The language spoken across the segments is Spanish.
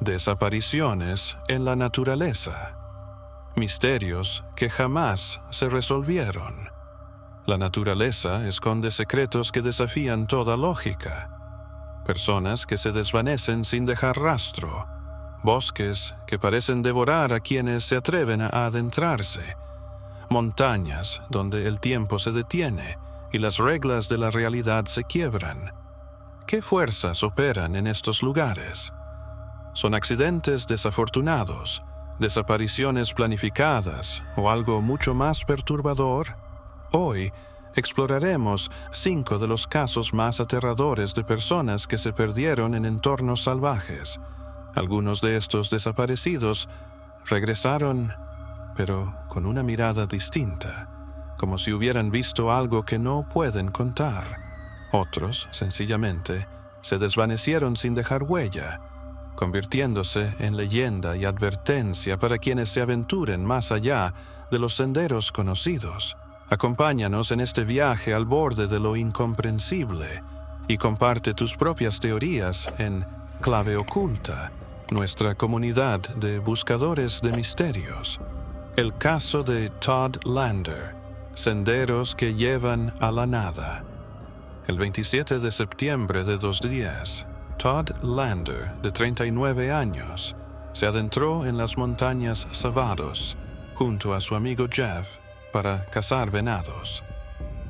Desapariciones en la naturaleza. Misterios que jamás se resolvieron. La naturaleza esconde secretos que desafían toda lógica. Personas que se desvanecen sin dejar rastro. Bosques que parecen devorar a quienes se atreven a adentrarse. Montañas donde el tiempo se detiene y las reglas de la realidad se quiebran. ¿Qué fuerzas operan en estos lugares? ¿Son accidentes desafortunados, desapariciones planificadas o algo mucho más perturbador? Hoy exploraremos 5 de los casos más aterradores de personas que se perdieron en entornos salvajes. Algunos de estos desaparecidos regresaron, pero con una mirada distinta, como si hubieran visto algo que no pueden contar. Otros, sencillamente, se desvanecieron sin dejar huella, convirtiéndose en leyenda y advertencia para quienes se aventuren más allá de los senderos conocidos. Acompáñanos en este viaje al borde de lo incomprensible y comparte tus propias teorías en Clave Oculta, nuestra comunidad de buscadores de misterios. El caso de Todd Lander, senderos que llevan a la nada. El 27 de septiembre de 2010, Todd Lander, de 39 años, se adentró en las montañas Savados junto a su amigo Jeff para cazar venados.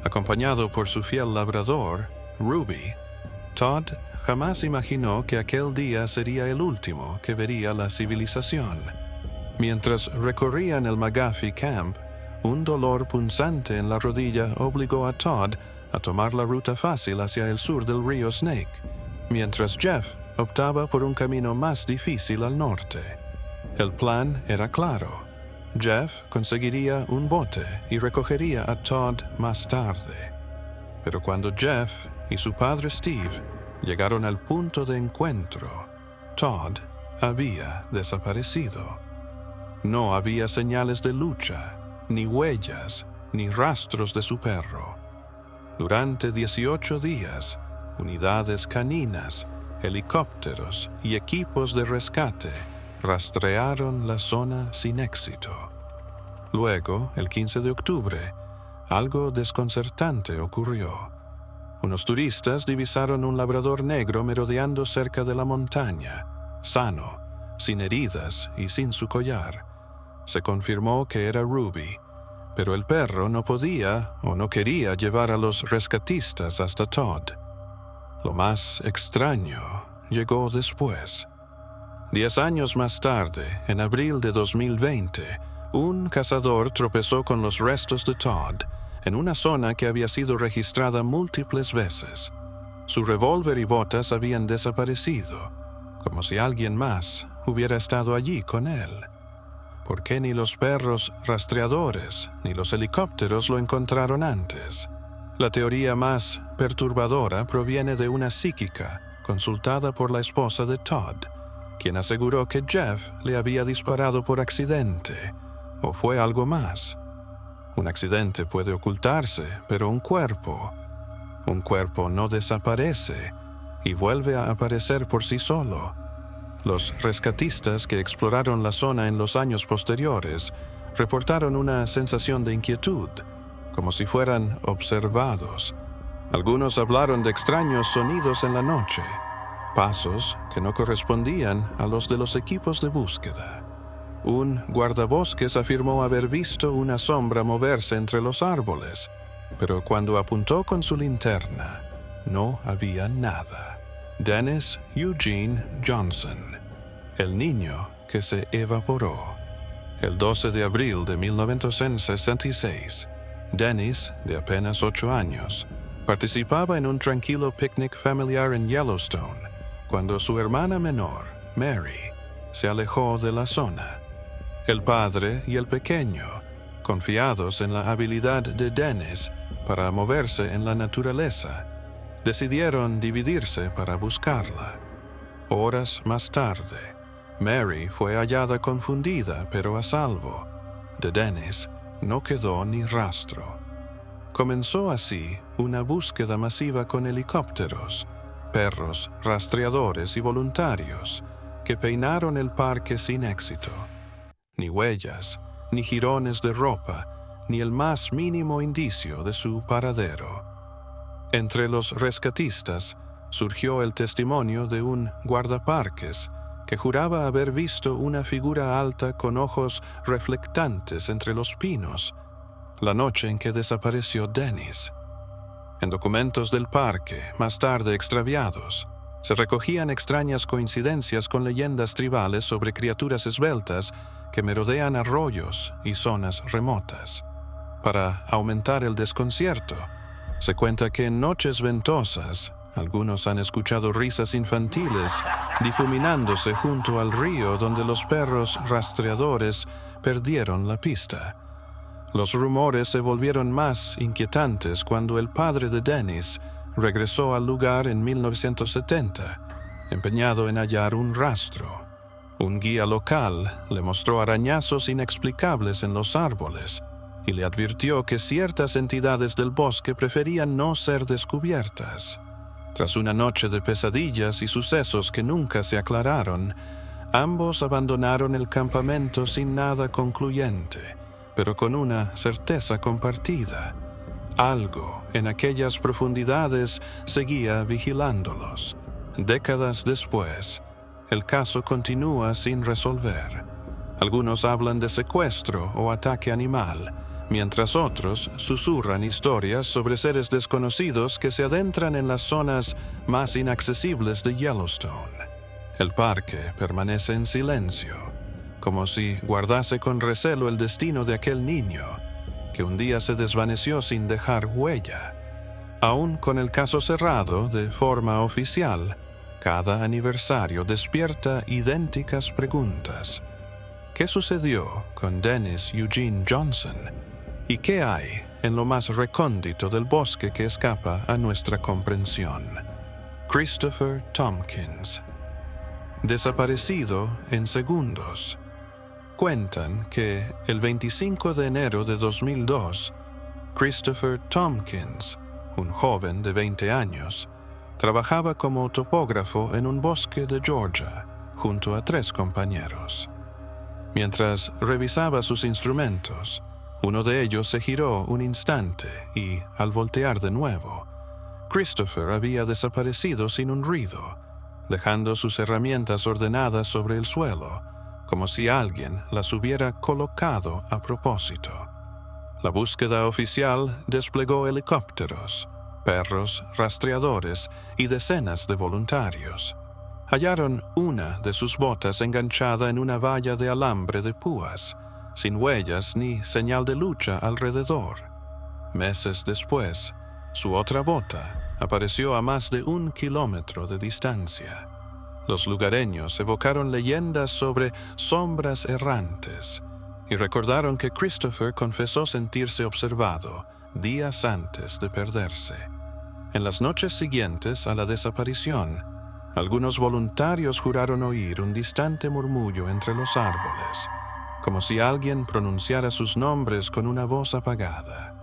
Acompañado por su fiel labrador, Ruby, Todd jamás imaginó que aquel día sería el último que vería la civilización. Mientras recorrían el McGuffey Camp, un dolor punzante en la rodilla obligó a Todd a tomar la ruta fácil hacia el sur del río Snake, mientras Jeff optaba por un camino más difícil al norte. El plan era claro. Jeff conseguiría un bote y recogería a Todd más tarde. Pero cuando Jeff y su padre Steve llegaron al punto de encuentro, Todd había desaparecido. No había señales de lucha, ni huellas, ni rastros de su perro. Durante 18 días, unidades caninas, helicópteros y equipos de rescate rastrearon la zona sin éxito. Luego, el 15 de octubre, algo desconcertante ocurrió. Unos turistas divisaron un labrador negro merodeando cerca de la montaña, sano, sin heridas y sin su collar. Se confirmó que era Ruby, pero el perro no podía o no quería llevar a los rescatistas hasta Todd. Lo más extraño llegó después. 10 años más tarde, en abril de 2020, un cazador tropezó con los restos de Todd en una zona que había sido registrada múltiples veces. Su revólver y botas habían desaparecido, como si alguien más hubiera estado allí con él. ¿Por qué ni los perros rastreadores ni los helicópteros lo encontraron antes? La teoría más perturbadora proviene de una psíquica consultada por la esposa de Todd, quien aseguró que Jeff le había disparado por accidente, o fue algo más. Un accidente puede ocultarse, pero un cuerpo no desaparece y vuelve a aparecer por sí solo. Los rescatistas que exploraron la zona en los años posteriores reportaron una sensación de inquietud, como si fueran observados. Algunos hablaron de extraños sonidos en la noche, pasos que no correspondían a los de los equipos de búsqueda. Un guardabosques afirmó haber visto una sombra moverse entre los árboles, pero cuando apuntó con su linterna, no había nada. Dennis Eugene Johnson, el niño que se evaporó. El 12 de abril de 1966, Dennis, de apenas 8 años, participaba en un tranquilo picnic familiar en Yellowstone, cuando su hermana menor, Mary, se alejó de la zona. El padre y el pequeño, confiados en la habilidad de Dennis para moverse en la naturaleza, decidieron dividirse para buscarla. Horas más tarde, Mary fue hallada confundida pero a salvo. De Dennis no quedó ni rastro. Comenzó así una búsqueda masiva con helicópteros, perros rastreadores y voluntarios que peinaron el parque sin éxito. Ni huellas, ni jirones de ropa, ni el más mínimo indicio de su paradero. Entre los rescatistas surgió el testimonio de un guardaparques que juraba haber visto una figura alta con ojos reflectantes entre los pinos la noche en que desapareció Dennis. En documentos del parque, más tarde extraviados, se recogían extrañas coincidencias con leyendas tribales sobre criaturas esbeltas que merodean arroyos y zonas remotas. Para aumentar el desconcierto, se cuenta que en noches ventosas, algunos han escuchado risas infantiles difuminándose junto al río donde los perros rastreadores perdieron la pista. Los rumores se volvieron más inquietantes cuando el padre de Dennis regresó al lugar en 1970, empeñado en hallar un rastro. Un guía local le mostró arañazos inexplicables en los árboles y le advirtió que ciertas entidades del bosque preferían no ser descubiertas. Tras una noche de pesadillas y sucesos que nunca se aclararon, ambos abandonaron el campamento sin nada concluyente, pero con una certeza compartida. Algo en aquellas profundidades seguía vigilándolos. Décadas después, el caso continúa sin resolver. Algunos hablan de secuestro o ataque animal, mientras otros susurran historias sobre seres desconocidos que se adentran en las zonas más inaccesibles de Yellowstone. El parque permanece en silencio, como si guardase con recelo el destino de aquel niño, que un día se desvaneció sin dejar huella. Aún con el caso cerrado de forma oficial, cada aniversario despierta idénticas preguntas. ¿Qué sucedió con Dennis Eugene Johnson? ¿Y qué hay en lo más recóndito del bosque que escapa a nuestra comprensión? Christopher Tompkins. Desaparecido en segundos. Cuentan que el 25 de enero de 2002, Christopher Tompkins, un joven de 20 años, trabajaba como topógrafo en un bosque de Georgia, junto a 3 compañeros. Mientras revisaba sus instrumentos, uno de ellos se giró un instante y, al voltear de nuevo, Christopher había desaparecido sin un ruido, dejando sus herramientas ordenadas sobre el suelo, como si alguien las hubiera colocado a propósito. La búsqueda oficial desplegó helicópteros, perros rastreadores y decenas de voluntarios. Hallaron una de sus botas enganchada en una valla de alambre de púas, sin huellas ni señal de lucha alrededor. Meses después, su otra bota apareció a más de 1 kilómetro de distancia. Los lugareños evocaron leyendas sobre sombras errantes y recordaron que Christopher confesó sentirse observado días antes de perderse. En las noches siguientes a la desaparición, algunos voluntarios juraron oír un distante murmullo entre los árboles, como si alguien pronunciara sus nombres con una voz apagada.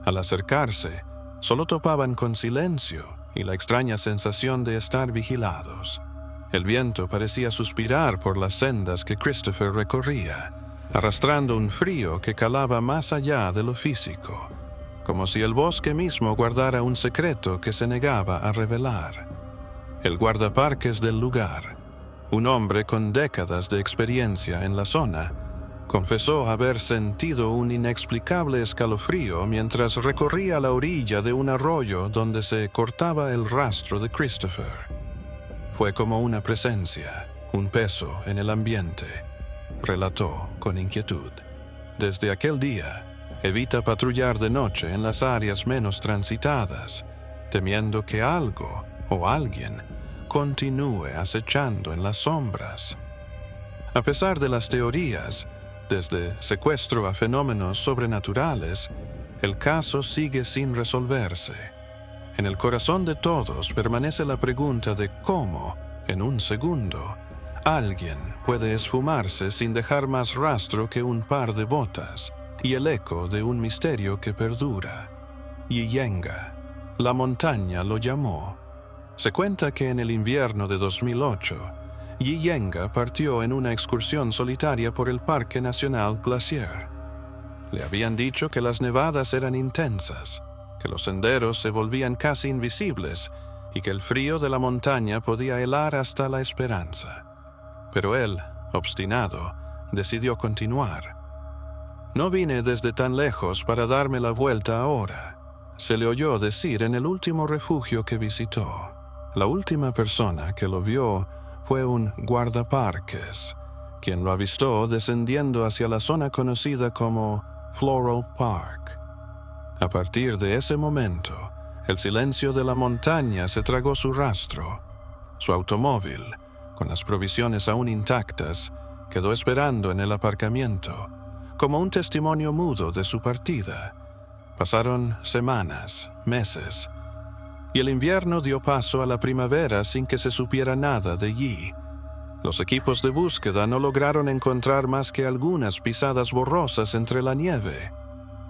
Al acercarse, solo topaban con silencio y la extraña sensación de estar vigilados. El viento parecía suspirar por las sendas que Christopher recorría, arrastrando un frío que calaba más allá de lo físico, como si el bosque mismo guardara un secreto que se negaba a revelar. El guardaparques del lugar, un hombre con décadas de experiencia en la zona, confesó haber sentido un inexplicable escalofrío mientras recorría la orilla de un arroyo donde se cortaba el rastro de Christopher. Fue como una presencia, un peso en el ambiente, relató con inquietud. Desde aquel día, evita patrullar de noche en las áreas menos transitadas, temiendo que algo o alguien continúe acechando en las sombras. A pesar de las teorías, desde secuestro a fenómenos sobrenaturales, el caso sigue sin resolverse. En el corazón de todos permanece la pregunta de cómo, en un segundo, alguien puede esfumarse sin dejar más rastro que un par de botas y el eco de un misterio que perdura. Yiyenga, la montaña lo llamó. Se cuenta que en el invierno de 2008, Yi Yenga partió en una excursión solitaria por el Parque Nacional Glacier. Le habían dicho que las nevadas eran intensas, que los senderos se volvían casi invisibles y que el frío de la montaña podía helar hasta la esperanza. Pero él, obstinado, decidió continuar. «No vine desde tan lejos para darme la vuelta ahora», se le oyó decir en el último refugio que visitó. La última persona que lo vio fue un guardaparques, quien lo avistó descendiendo hacia la zona conocida como Floral Park. A partir de ese momento, el silencio de la montaña se tragó su rastro. Su automóvil, con las provisiones aún intactas, quedó esperando en el aparcamiento, como un testimonio mudo de su partida. Pasaron semanas, meses, y el invierno dio paso a la primavera sin que se supiera nada de Yi. Los equipos de búsqueda no lograron encontrar más que algunas pisadas borrosas entre la nieve.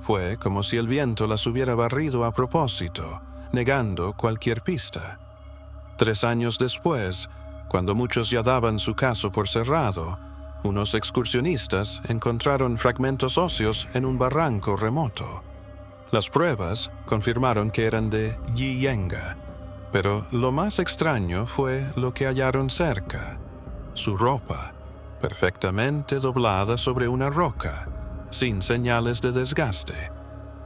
Fue como si el viento las hubiera barrido a propósito, negando cualquier pista. 3 años después, cuando muchos ya daban su caso por cerrado, unos excursionistas encontraron fragmentos óseos en un barranco remoto. Las pruebas confirmaron que eran de Yi Yenga, pero lo más extraño fue lo que hallaron cerca. Su ropa, perfectamente doblada sobre una roca, sin señales de desgaste.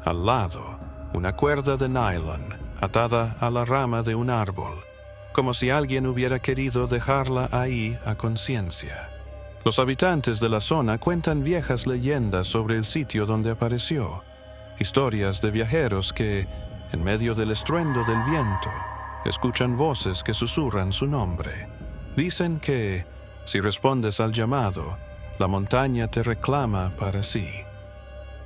Al lado, una cuerda de nylon atada a la rama de un árbol, como si alguien hubiera querido dejarla ahí a conciencia. Los habitantes de la zona cuentan viejas leyendas sobre el sitio donde apareció, historias de viajeros que, en medio del estruendo del viento, escuchan voces que susurran su nombre. Dicen que, si respondes al llamado, la montaña te reclama para sí.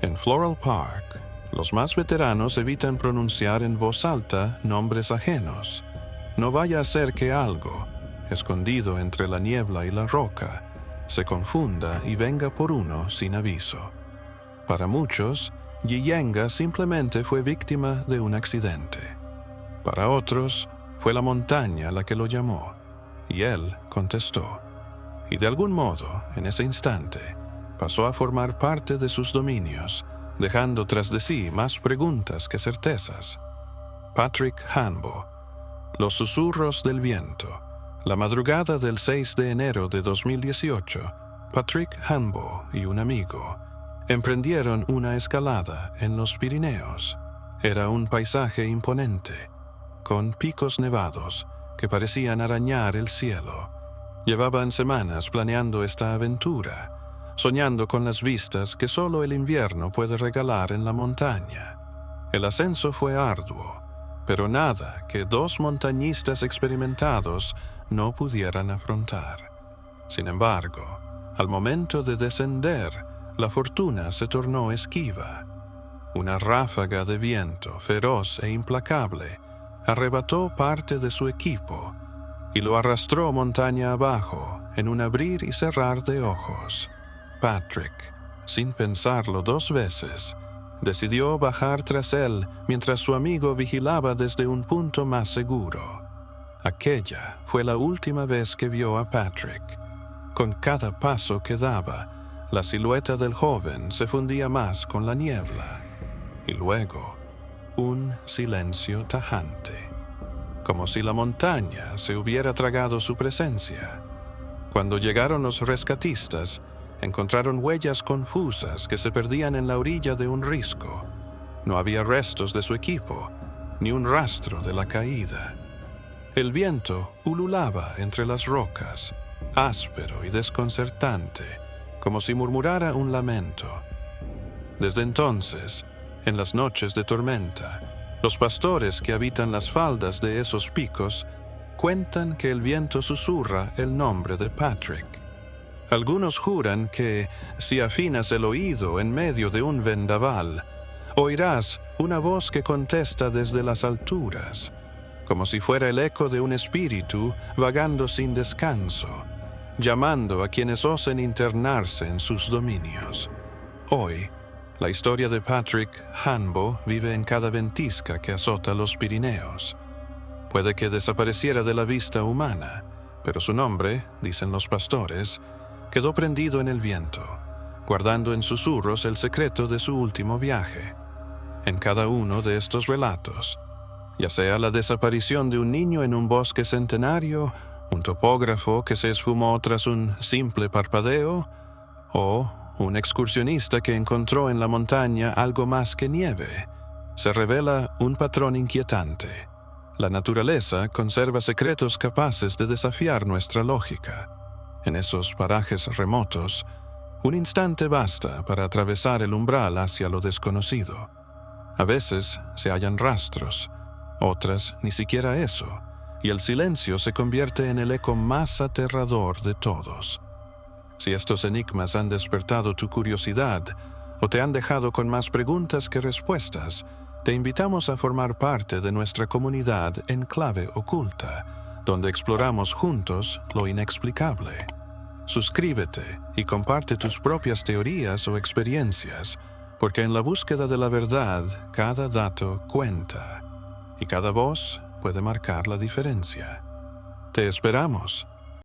En Floral Park, los más veteranos evitan pronunciar en voz alta nombres ajenos. No vaya a ser que algo, escondido entre la niebla y la roca, se confunda y venga por uno sin aviso. Para muchos, Yi Yenga simplemente fue víctima de un accidente. Para otros, fue la montaña la que lo llamó, y él contestó. Y de algún modo, en ese instante, pasó a formar parte de sus dominios, dejando tras de sí más preguntas que certezas. Patrick Hanbo. Los susurros del viento. La madrugada del 6 de enero de 2018, Patrick Hanbo y un amigo emprendieron una escalada en los Pirineos. Era un paisaje imponente, con picos nevados que parecían arañar el cielo. Llevaban semanas planeando esta aventura, soñando con las vistas que solo el invierno puede regalar en la montaña. El ascenso fue arduo, pero nada que 2 montañistas experimentados no pudieran afrontar. Sin embargo, al momento de descender, la fortuna se tornó esquiva. Una ráfaga de viento feroz e implacable arrebató parte de su equipo y lo arrastró montaña abajo en un abrir y cerrar de ojos. Patrick, sin pensarlo 2 veces, decidió bajar tras él mientras su amigo vigilaba desde un punto más seguro. Aquella fue la última vez que vio a Patrick. Con cada paso que daba, la silueta del joven se fundía más con la niebla. Y luego, un silencio tajante, como si la montaña se hubiera tragado su presencia. Cuando llegaron los rescatistas, encontraron huellas confusas que se perdían en la orilla de un risco. No había restos de su equipo, ni un rastro de la caída. El viento ululaba entre las rocas, áspero y desconcertante, como si murmurara un lamento. Desde entonces, en las noches de tormenta, los pastores que habitan las faldas de esos picos cuentan que el viento susurra el nombre de Patrick. Algunos juran que, si afinas el oído en medio de un vendaval, oirás una voz que contesta desde las alturas, como si fuera el eco de un espíritu vagando sin descanso, llamando a quienes osen internarse en sus dominios. Hoy, la historia de Patrick Hanbo vive en cada ventisca que azota los Pirineos. Puede que desapareciera de la vista humana, pero su nombre, dicen los pastores, quedó prendido en el viento, guardando en susurros el secreto de su último viaje. En cada uno de estos relatos, ya sea la desaparición de un niño en un bosque centenario, un topógrafo que se esfumó tras un simple parpadeo, o un excursionista que encontró en la montaña algo más que nieve, se revela un patrón inquietante. La naturaleza conserva secretos capaces de desafiar nuestra lógica. En esos parajes remotos, un instante basta para atravesar el umbral hacia lo desconocido. A veces se hallan rastros, otras ni siquiera eso, y el silencio se convierte en el eco más aterrador de todos. Si estos enigmas han despertado tu curiosidad o te han dejado con más preguntas que respuestas, te invitamos a formar parte de nuestra comunidad en Clave Oculta, donde exploramos juntos lo inexplicable. Suscríbete y comparte tus propias teorías o experiencias, porque en la búsqueda de la verdad cada dato cuenta y cada voz puede marcar la diferencia. Te esperamos.